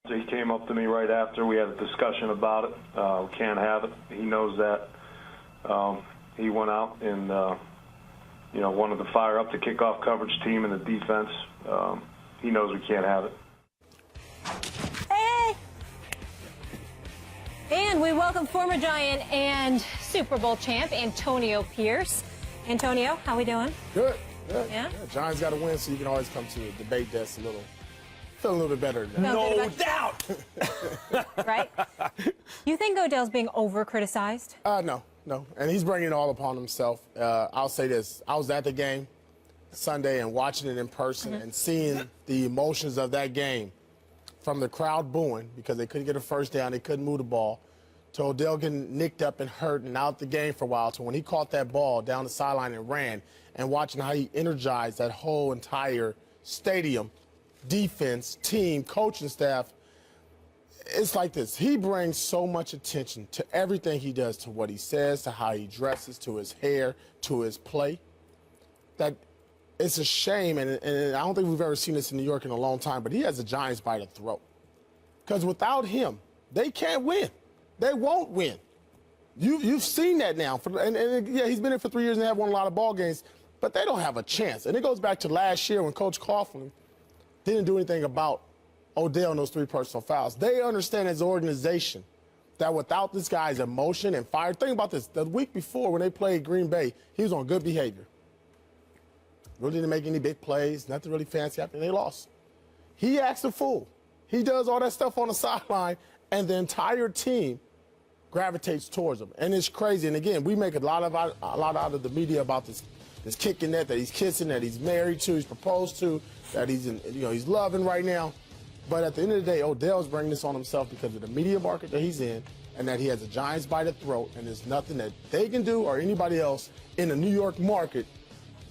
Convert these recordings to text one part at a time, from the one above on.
He came up to me right after. We had a discussion about it. We can't have it. He knows that. He went out and, wanted to fire up the kickoff coverage team and the defense. He knows we can't have it. Hey! And we welcome former Giant and Super Bowl champ Antonio Pierce. Antonio, how we doing? Good. Yeah? Giants got to win, so you can always come to a debate that's feel a little bit better than that. No No doubt. Right? You think Odell's being over-criticized? No. And he's bringing it all upon himself. I'll say this. I was at the game Sunday and watching it in person and seeing the emotions of that game, from the crowd booing because they couldn't get a first down, they couldn't move the ball, to Odell getting nicked up and hurt and out the game for a while, to when he caught that ball down the sideline and ran, and watching how he energized that whole entire stadium, defense, team, coaching staff. It's like this. He brings so much attention to everything he does, to what he says, to how he dresses, to his hair, to his play, that it's a shame, and I don't think we've ever seen this in New York in a long time, but he has the Giants by the throat. Because without him, they can't win. They won't win. You've seen that now. Yeah, he's been in for 3 years and have won a lot of ball games, but they don't have a chance. And it goes back to last year when Coach Coughlin didn't do anything about Odell and those 3 personal fouls. They understand as an organization that without this guy's emotion and fire, think about this. The week before when they played Green Bay, he was on good behavior. Really didn't make any big plays, nothing really fancy after they lost. He acts a fool. He does all that stuff on the sideline, and the entire team gravitates towards him. And it's crazy. And again, we make a lot out of the media about this kicking that he's kissing, that he's married to, he's proposed to, that he's loving right now. But at the end of the day, Odell's bringing this on himself because of the media market that he's in, and that he has the Giants by the throat, and there's nothing that they can do or anybody else in the New York market,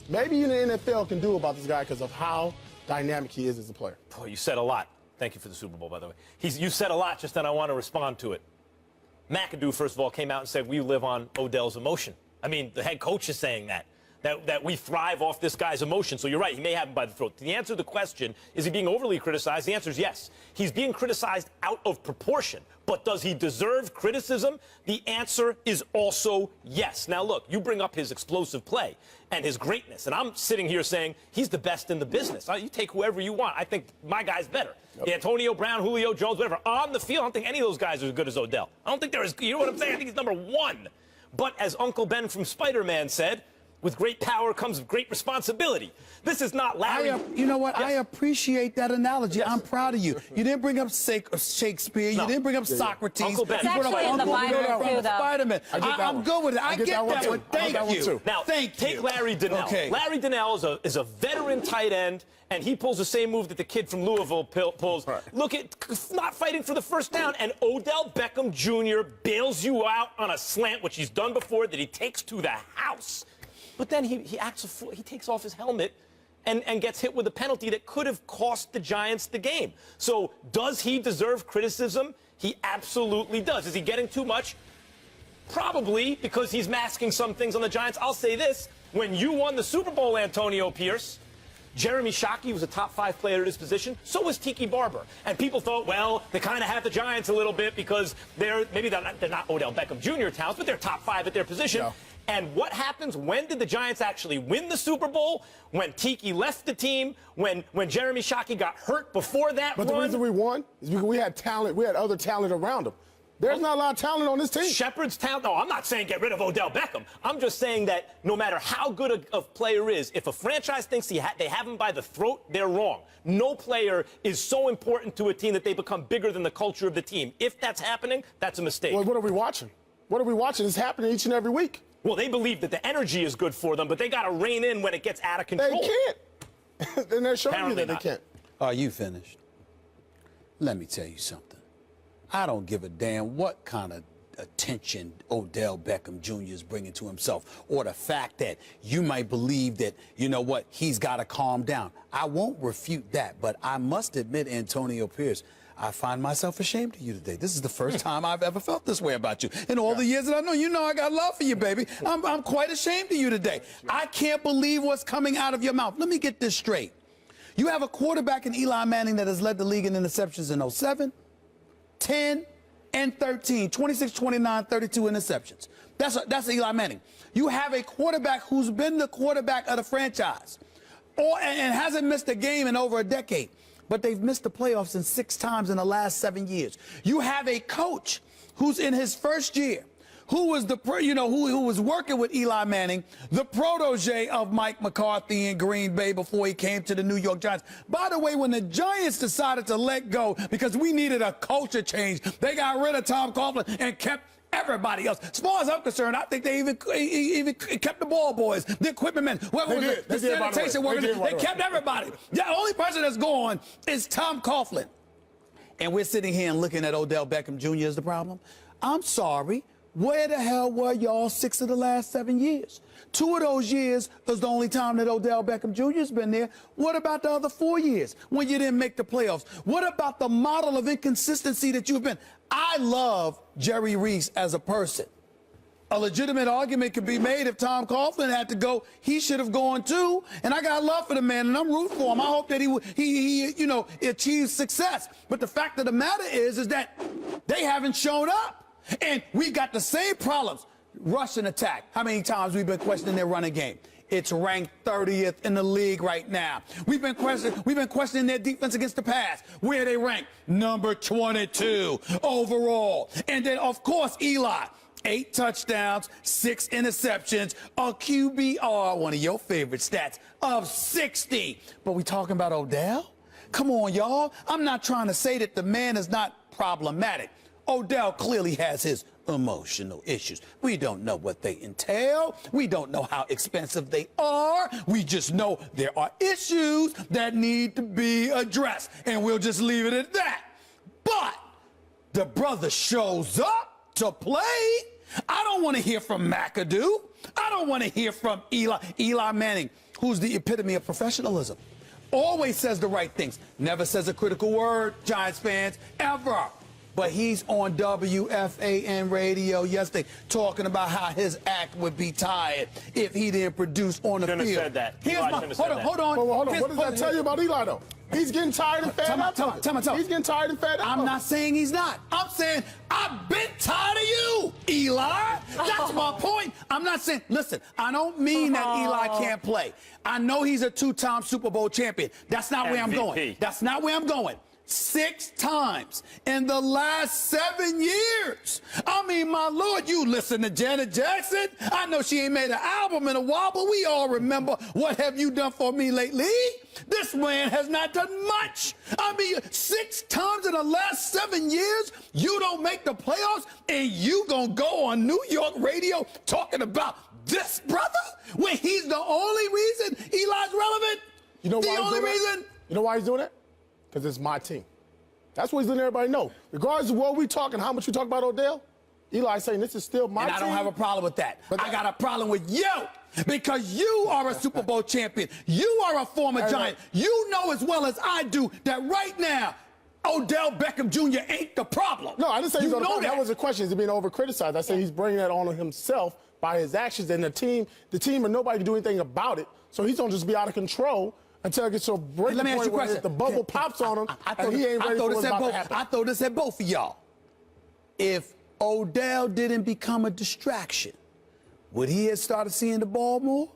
maybe even the NFL, can do about this guy because of how dynamic he is as a player. Oh, you said a lot. Thank you for the Super Bowl, by the way. You said a lot, just then I want to respond to it. McAdoo, first of all, came out and said we live on Odell's emotion. I mean, the head coach is saying that we thrive off this guy's emotion. So you're right, he may have him by the throat. The answer to the question, is he being overly criticized? The answer is yes. He's being criticized out of proportion. But does he deserve criticism? The answer is also yes. Now, look, you bring up his explosive play and his greatness, and I'm sitting here saying he's the best in the business. You take whoever you want. I think my guy's better. Yep. Antonio Brown, Julio Jones, whatever. On the field, I don't think any of those guys are as good as Odell. I don't think they're as good. You know what I'm saying? I think he's number 1. But as Uncle Ben from Spider-Man said, with great power comes great responsibility. This is not Larry. You know what? Yes. I appreciate that analogy. Yes. I'm proud of you. You didn't bring up Shakespeare. No. You didn't bring up Socrates. Uncle Ben. It's actually in the Bible, too, though. Spider-Man. I'm good with it. I get that one. Thank you. Now, take Larry Donnell. Okay. Larry Donnell is a veteran tight end, and he pulls the same move that the kid from Louisville pulls. Right. Look at not fighting for the first down, and Odell Beckham Jr. bails you out on a slant, which he's done before, that he takes to the house. But then he acts a fool. He takes off his helmet and gets hit with a penalty that could have cost the Giants the game. So does he deserve criticism? He absolutely does. Is he getting too much? Probably, because he's masking some things on the Giants. I'll say this. When you won the Super Bowl, Antonio Pierce, Jeremy Shockey was a top 5 player at his position. So was Tiki Barber. And people thought, well, they kind of have the Giants a little bit because they're not Odell Beckham Jr. talents, but they're top 5 at their position. No. And what happens? When did the Giants actually win the Super Bowl? When Tiki left the team, when Jeremy Shockey got hurt before that But the reason we won is because we had talent. We had other talent around him. There's not a lot of talent on this team. Shepard's talent? No, I'm not saying get rid of Odell Beckham. I'm just saying that no matter how good a player is, if a franchise thinks they have him by the throat, they're wrong. No player is so important to a team that they become bigger than the culture of the team. If that's happening, that's a mistake. Well, what are we watching? What are we watching? It's happening each and every week. Well, they believe that the energy is good for them, but they got to rein in when it gets out of control. They can't. Then they're showing you that they can't. Are you finished? Let me tell you something. I don't give a damn what kind of attention Odell Beckham Jr. is bringing to himself, or the fact that you might believe that, you know what, he's got to calm down. I won't refute that, but I must admit, Antonio Pierce, I find myself ashamed of you today. This is the first time I've ever felt this way about you. In all the years that I know, you know I got love for you, baby. I'm quite ashamed of you today. I can't believe what's coming out of your mouth. Let me get this straight. You have a quarterback in Eli Manning that has led the league in interceptions in 07, 10, and 13. 26, 29, 32 interceptions. That's Eli Manning. You have a quarterback who's been the quarterback of the franchise and hasn't missed a game in over a decade. But they've missed the playoffs in 6 times in the last 7 years. You have a coach who's in his first year, who was who was working with Eli Manning, the protege of Mike McCarthy in Green Bay before he came to the New York Giants. By the way, when the Giants decided to let go because we needed a culture change, they got rid of Tom Coughlin and kept everybody else. As far as I'm concerned, I think they even kept the ball boys, the equipment men, whoever was the sanitation workers. They kept everybody. The only person that's gone is Tom Coughlin. And we're sitting here and looking at Odell Beckham Jr. as the problem. I'm sorry. Where the hell were y'all 6 of the last 7 years? 2 of those years was the only time that Odell Beckham Jr. has been there. What about the other 4 years when you didn't make the playoffs? What about the model of inconsistency that you've been? I love Jerry Reese as a person. A legitimate argument could be made if Tom Coughlin had to go, he should have gone too. And I got love for the man, and I'm rooting for him. I hope that he achieves success. But the fact of the matter is that they haven't shown up. And we got the same problems. Rush and attack. How many times we've been questioning their running game? It's ranked 30th in the league right now. We've been questioning their defense against the pass. Where they rank? Number 22 overall. And then, of course, Eli. 8 touchdowns, 6 interceptions, a QBR, one of your favorite stats, of 60. But we talking about Odell? Come on, y'all. I'm not trying to say that the man is not problematic. Odell clearly has his emotional issues. We don't know what they entail. We don't know how expensive they are. We just know there are issues that need to be addressed. And we'll just leave it at that. But the brother shows up to play. I don't want to hear from McAdoo. I don't want to hear from Eli Manning, who's the epitome of professionalism. Always says the right things. Never says a critical word, Giants fans, ever. But he's on WFAN radio yesterday talking about how his act would be tired if he didn't produce on the field. Shouldn't have said that. Hold on. What does that tell you about Eli, though? He's getting tired and fed up. Tell me. He's getting tired and fed up. I'm not saying he's not. I'm saying I've been tired of you, Eli. That's my point. I'm not saying, listen, I don't mean that Eli can't play. I know he's a 2-time Super Bowl champion. That's not where I'm going. That's not where I'm going. 6 times in the last 7 years. I mean, my Lord, you listen to Janet Jackson. I know she ain't made an album in a while, but we all remember What Have You Done For Me Lately? This man has not done much. I mean, 6 times in the last 7 years, you don't make the playoffs, and you gonna go on New York radio talking about this brother when he's the only reason Eli's relevant? You know why the only reason? You know why he's doing that? Because it's my team. That's what he's letting everybody know. Regardless of what we talk and how much we talk about Odell, Eli's saying this is still my team. And I don't have a problem with that. But I got a problem with you because you are a Super Bowl champion. You are a former Giant. You know as well as I do that right now, Odell Beckham Jr. ain't the problem. No, I didn't say he's on the problem. That was a question. He's being over-criticized. I said he's bringing that on himself by his actions. And the team and nobody can do anything about it. So he's going to just be out of control until it gets to a breaking point where the bubble pops on him and he ain't ready for what's about to happen. I throw this at both of y'all. If Odell didn't become a distraction, would he have started seeing the ball more?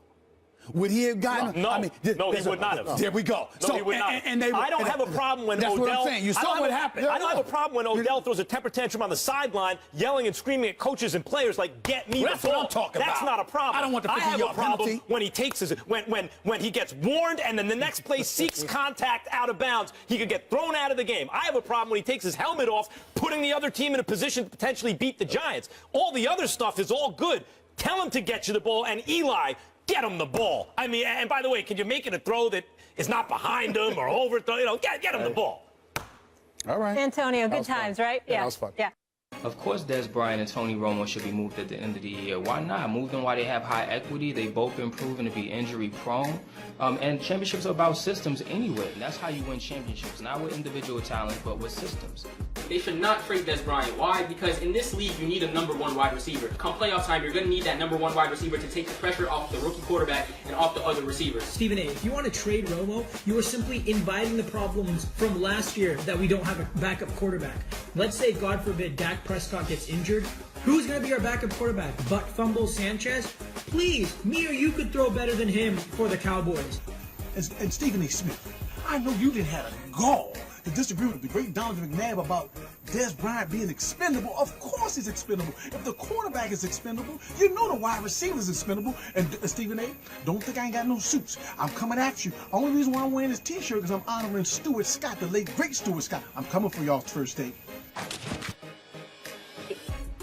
Would he have gotten? No, he would not have. There we go. No, he would not. I don't have a problem when Odell. That's what I'm saying. You saw what happened. I don't have a problem when Odell throws a temper tantrum on the sideline, yelling and screaming at coaches and players like, "Get me the ball." That's what I'm talking about. That's not a problem. I don't want the 50-yard I have a problem penalty. when he takes when he gets warned and then the next play seeks contact out of bounds. He could get thrown out of the game. I have a problem when he takes his helmet off, putting the other team in a position to potentially beat the Giants. All the other stuff is all good. Tell him to get you the ball, and Eli, get him the ball. I mean, and by the way, can you make it a throw that is not behind him or overthrow? You know, get him the ball. All right. Antonio, good times, right? Yeah, that was fun. Yeah. Of course, Des Bryant and Tony Romo should be moved at the end of the year. Why not? Move them while they have high equity. They've both been proven to be injury prone. And championships are about systems anyway. And that's how you win championships. Not with individual talent, but with systems. they should not trade Des Bryant. Why? Because in this league, you need a #1 wide receiver. Come playoff time, you're going to need that #1 wide receiver to take the pressure off the rookie quarterback and off the other receivers. Stephen A., if you want to trade Romo, you are simply inviting the problems from last year that we don't have a backup quarterback. Let's say, God forbid, Dak Prescott gets injured. Who's going to be our backup quarterback? Butt Fumble Sanchez? Please, me or you could throw better than him for the Cowboys. And Stephen A. Smith, I know you didn't have a gall to disagree with the great Donovan McNabb about Des Bryant being expendable. Of course he's expendable. If the quarterback is expendable, you know the wide receiver is expendable. And Stephen A., don't think I ain't got no suits. I'm coming at you. Only reason why I'm wearing this T-shirt is I'm honoring Stuart Scott, the late great Stuart Scott. I'm coming for y'all's first date.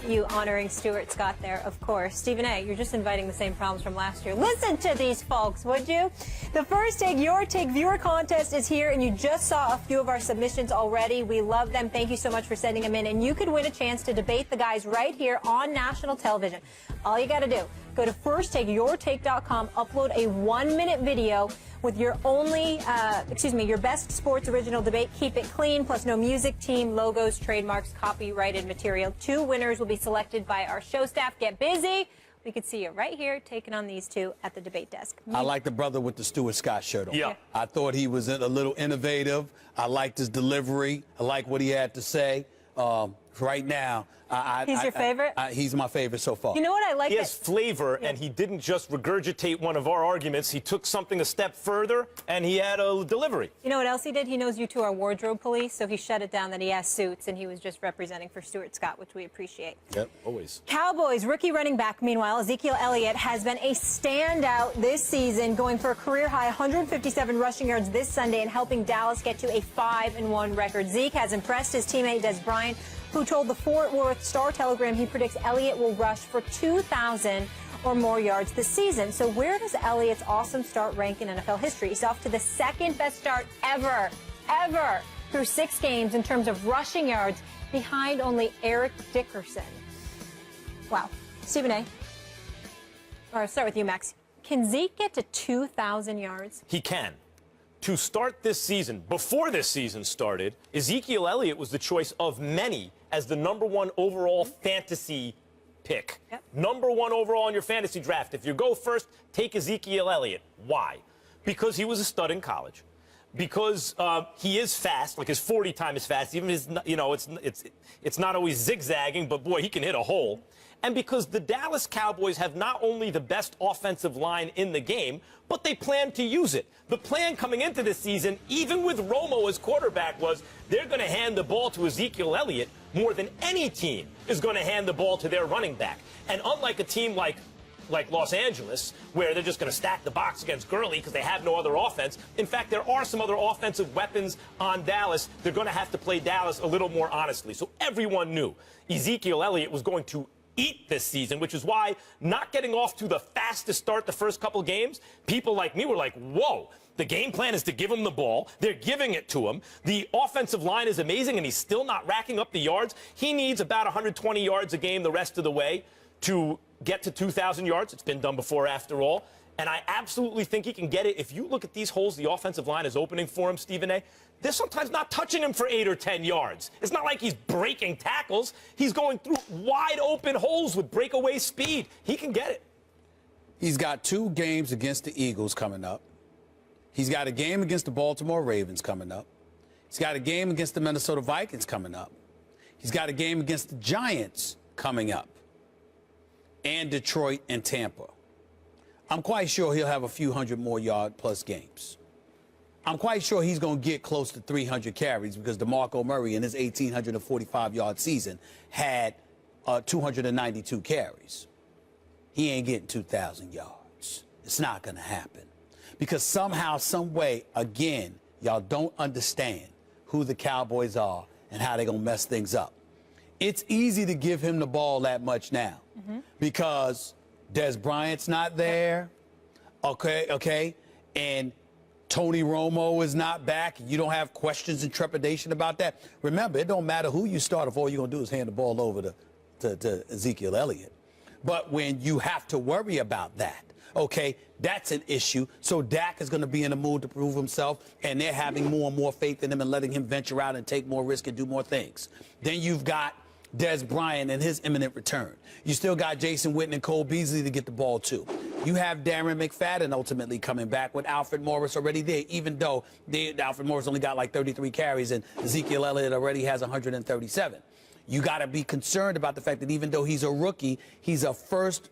You honoring Stuart Scott there, of course. Stephen A., you're just inviting the same problems from last year. Listen to these folks, would you? The First Take Your Take viewer contest is here, and you just saw a few of our submissions already. We love them. Thank you so much for sending them in. And you could win a chance to debate the guys right here on national television. All you got to do, go to firsttakeyourtake.com, upload a 1-minute video with your your best sports original debate. Keep it clean, plus no music, team, logos, trademarks, copyrighted material. 2 winners will be selected by our show staff. Get busy. We could see you right here taking on these 2 at the debate desk. I like the brother with the Stuart Scott shirt on. Yeah. I thought he was a little innovative. I liked his delivery. I like what he had to say. Right now, He's your favorite? He's my favorite so far. You know what I like? He has flavor, and he didn't just regurgitate one of our arguments. He took something a step further, and he had a delivery. You know what else he did? He knows you 2 are wardrobe police, so he shut it down that he has suits, and he was just representing for Stuart Scott, which we appreciate. Yep, always. Cowboys rookie running back, meanwhile, Ezekiel Elliott has been a standout this season, going for a career-high 157 rushing yards this Sunday and helping Dallas get to a 5-1 record. Zeke has impressed his teammate Des Bryant, who told the Fort Worth Star-Telegram he predicts Elliott will rush for 2,000 or more yards this season. So where does Elliott's awesome start rank in NFL history? He's off to the 2nd best start ever through 6 games in terms of rushing yards, behind only Eric Dickerson. Wow. Stephen A. Or I'll start with you, Max. Can Zeke get to 2,000 yards? He can. To start this season, before this season started, Ezekiel Elliott was the choice of many as the #1 overall fantasy pick. Yep. #1 overall in your fantasy draft. If you go first, take Ezekiel Elliott. Why? Because he was a stud in college. Because he is fast, like his 40 time is fast. Even his, it's not always zigzagging, but boy, he can hit a hole. And because the Dallas Cowboys have not only the best offensive line in the game, but they plan to use it. The plan coming into this season, even with Romo as quarterback, was they're going to hand the ball to Ezekiel Elliott more than any team is going to hand the ball to their running back. And unlike a team like Los Angeles, where they're just going to stack the box against Gurley because they have no other offense. In fact, there are some other offensive weapons on Dallas. They're going to have to play Dallas a little more honestly. So everyone knew Ezekiel Elliott was going to eat this season, which is why not getting off to the fastest start the first couple games, people like me were like, whoa. The game plan is to give him the ball. They're giving it to him. The offensive line is amazing, and he's still not racking up the yards. He needs about 120 yards a game the rest of the way to get to 2,000 yards. It's been done before, after all. And I absolutely think he can get it. If you look at these holes the offensive line is opening for him, Stephen A., they're sometimes not touching him for 8 or 10 yards. It's not like he's breaking tackles. He's going through wide open holes with breakaway speed. He can get it. He's got 2 games against the Eagles coming up. He's got a game against the Baltimore Ravens coming up. He's got a game against the Minnesota Vikings coming up. He's got a game against the Giants coming up. And Detroit and Tampa. I'm quite sure he'll have a few hundred more yard-plus games. I'm quite sure he's going to get close to 300 carries because DeMarco Murray in his 1,845-yard season had 292 carries. He ain't getting 2,000 yards. It's not going to happen. Because somehow, some way, again, y'all don't understand who the Cowboys are and how they're going to mess things up. It's easy to give him the ball that much now because Des Bryant's not there, okay, and Tony Romo is not back. You don't have questions and trepidation about that. Remember, it don't matter who you start if all you're going to do is hand the ball over to Ezekiel Elliott. But when you have to worry about that, okay, That's an issue. So Dak is going to be in the mood to prove himself, and they're having more and more faith in him and letting him venture out and take more risk and do more things. Then you've got Des Bryant and his imminent return. You still got Jason Witten and Cole Beasley to get the ball to. You have Darren McFadden ultimately coming back with Alfred Morris already there, even though Alfred Morris only got like 33 carries and Ezekiel Elliott already has 137. You got to be concerned about the fact that even though he's a rookie, he's a fourth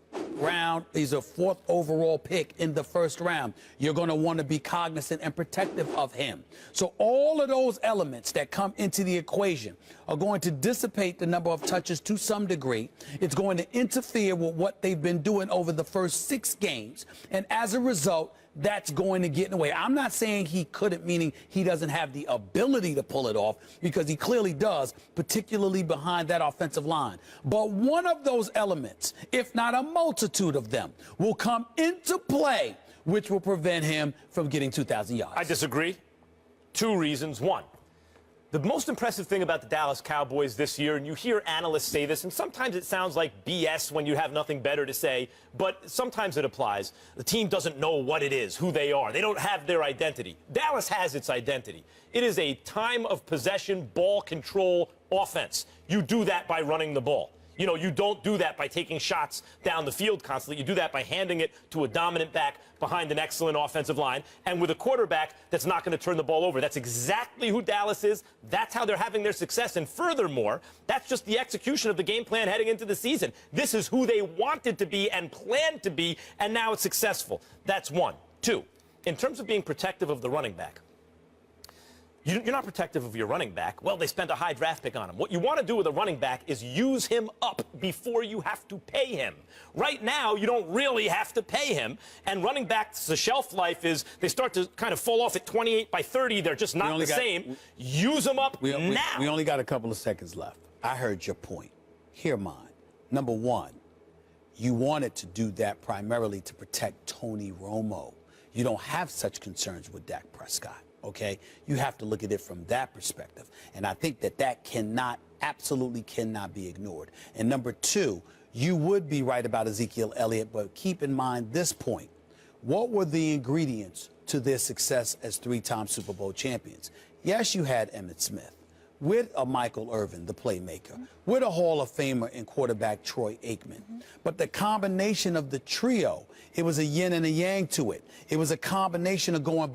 overall pick in the first round. You're going to want to be cognizant and protective of him. So all of those elements that come into the equation are going to dissipate the number of touches to some degree. It's going to interfere with what they've been doing over the first 6 games. And as a result, that's going to get in the way. I'm not saying he couldn't, meaning he doesn't have the ability to pull it off, because he clearly does, particularly behind that offensive line. But one of those elements, if not a multitude of them, will come into play, which will prevent him from getting 2,000 yards. I disagree. 2 reasons. 1, the most impressive thing about the Dallas Cowboys this year, and you hear analysts say this, and sometimes it sounds like BS when you have nothing better to say, but sometimes it applies. The team doesn't know what it is, who they are. They don't have their identity. Dallas has its identity. It is a time of possession, ball control offense. You do that by running the ball. You know, you don't do that by taking shots down the field constantly. You do that by handing it to a dominant back behind an excellent offensive line and with a quarterback that's not going to turn the ball over. That's exactly who Dallas is. That's how they're having their success. And furthermore, that's just the execution of the game plan heading into the season. This is who they wanted to be and planned to be, and now it's successful. That's 1. 2, in terms of being protective of the running back, you're not protective of your running back. Well, they spent a high draft pick on him. What you want to do with a running back is use him up before you have to pay him. Right now, you don't really have to pay him. And running backs, the shelf life is they start to kind of fall off at 28 by 30. They're just not the same. Use them up now. We only got a couple of seconds left. I heard your point. Hear mine. Number 1, you wanted to do that primarily to protect Tony Romo. You don't have such concerns with Dak Prescott. Okay, you have to look at it from that perspective. And I think that absolutely cannot be ignored. And number 2, you would be right about Ezekiel Elliott, but keep in mind this point. What were the ingredients to their success as 3-time Super Bowl champions? Yes, you had Emmitt Smith with a Michael Irvin, the playmaker, with a Hall of Famer in quarterback Troy Aikman. But the combination of the trio, it was a yin and a yang to it. It was a combination of going